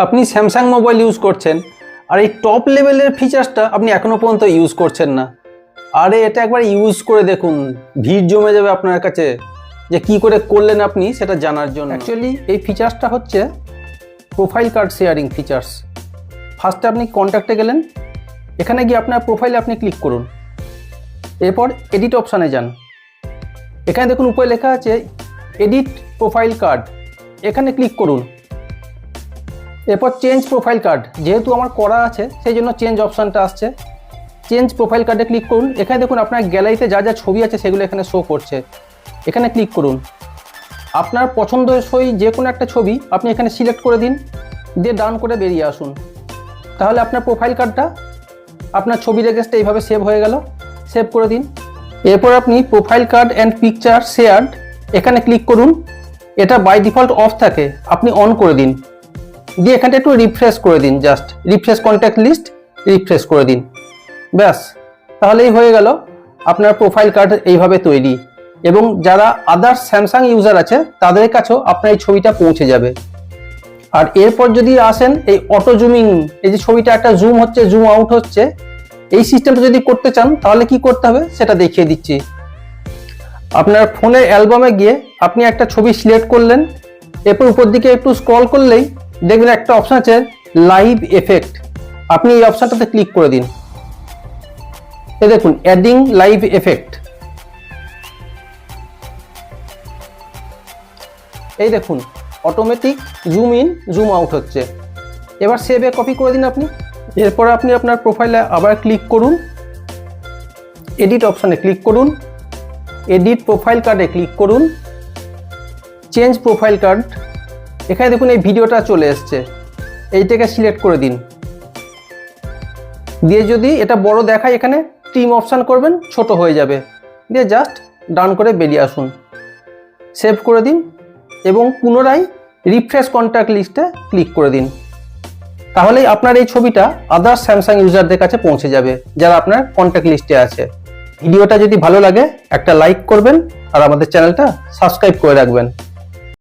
আপনি Samsung mobile use করছেন আর এই টপ লেভেলের ফিচার্সটা আপনি এখনো পর্যন্ত ইউজ করছেন না। আরে এটা একবার ইউজ করে দেখুন, ভিড় জমে যাবে আপনার কাছে যে কি করে করলেন আপনি সেটা জানার জন্য। অ্যাকচুয়ালি এই ফিচার্সটা হচ্ছে প্রোফাইল কার্ড শেয়ারিং ফিচার্স। ফার্স্টে আপনি কন্ট্যাক্টে গেলেন, এখানে গিয়ে আপনার প্রোফাইলে আপনি ক্লিক করুন, এরপর এডিট অপশানে যান। এখানে দেখুন উপরে লেখা আছে এডিট প্রোফাইল কার্ড, এখানে ক্লিক করুন। এরপর চেঞ্জ প্রোফাইল কার্ড, যেহেতু আমার করা আছে সেই জন্য চেঞ্জ অপশানটা আসছে। চেঞ্জ প্রোফাইল কার্ডে ক্লিক করুন। এখানে দেখুন আপনার গ্যালারিতে যা যা ছবি আছে সেগুলো এখানে শো করছে, এখানে ক্লিক করুন। আপনার পছন্দসই যে কোনো একটা ছবি আপনি এখানে সিলেক্ট করে দিন, দিয়ে ডান করে বেরিয়ে আসুন। তাহলে আপনার প্রোফাইল কার্ডটা আপনার ছবির এগেনস্টে এইভাবে সেভ হয়ে গেল। সেভ করে দিন। এরপর আপনি profile card and picture shared এখানে ক্লিক করুন। এটা বাই ডিফল্ট অফ থাকে, আপনি অন করে দিন, দিয়ে এখানটা একটু রিফ্রেশ করে দিন। Just refresh contact list refresh করে দিন, ব্যাস তাহলেই হয়ে গেল আপনার প্রোফাইল কার্ড এইভাবে তৈরি। এবং যারা আদার্স স্যামসাং ইউজার আছে তাদের কাছেও আপনার এই ছবিটা পৌঁছে যাবে। আর এরপর যদি আসেন এই অটো জুমিং, এই যে ছবিটা একটা জুম হচ্ছে জুম আউট হচ্ছে, এই সিস্টেমটা যদি করতে চান তাহলে কি করতে হবে সেটা দেখিয়ে দিচ্ছি। আপনার ফোনের অ্যালবামে গিয়ে আপনি একটা ছবি সিলেক্ট করলেন, এরপর উপর দিকে একটু স্ক্রল করলেই দেখবেন একটা অপশন আছে লাইভ এফেক্ট, আপনি এই অপশনটাতে ক্লিক করে দিন। এই দেখুন অ্যাডিং লাইভ এফেক্ট, এই দেখুন automatic zoom in zoom out হচ্ছে। এবার সেভে কপি করে দিন আপনি। এরপর আপনি আপনার প্রোফাইলে আবার ক্লিক করুন, এডিট অপশানে ক্লিক করুন, এডিট প্রোফাইল কার্ডে ক্লিক করুন, চেঞ্জ প্রোফাইল কার্ড, এখানে দেখুন এই ভিডিওটা চলে এসছে, এইটাকে সিলেক্ট করে দিন। দিয়ে যদি এটা বড় দেখায় এখানে ট্রিম অপশান করবেন, ছোট হয়ে যাবে, দিয়ে জাস্ট ডান করে বেরিয়ে আসুন। সেভ করে দিন এবং পুনরায় রিফ্রেশ কন্ট্যাক্ট লিস্টে ক্লিক করে দিন। তাহলেই আপনার এই ছবিটা আদার্স স্যামসাং ইউজারদের কাছে পৌঁছে যাবে যারা আপনার কন্ট্যাক্ট লিস্টে আছে। ভিডিওটা যদি ভালো লাগে একটা লাইক করবেন আর আমাদের চ্যানেলটা সাবস্ক্রাইব করে রাখবেন।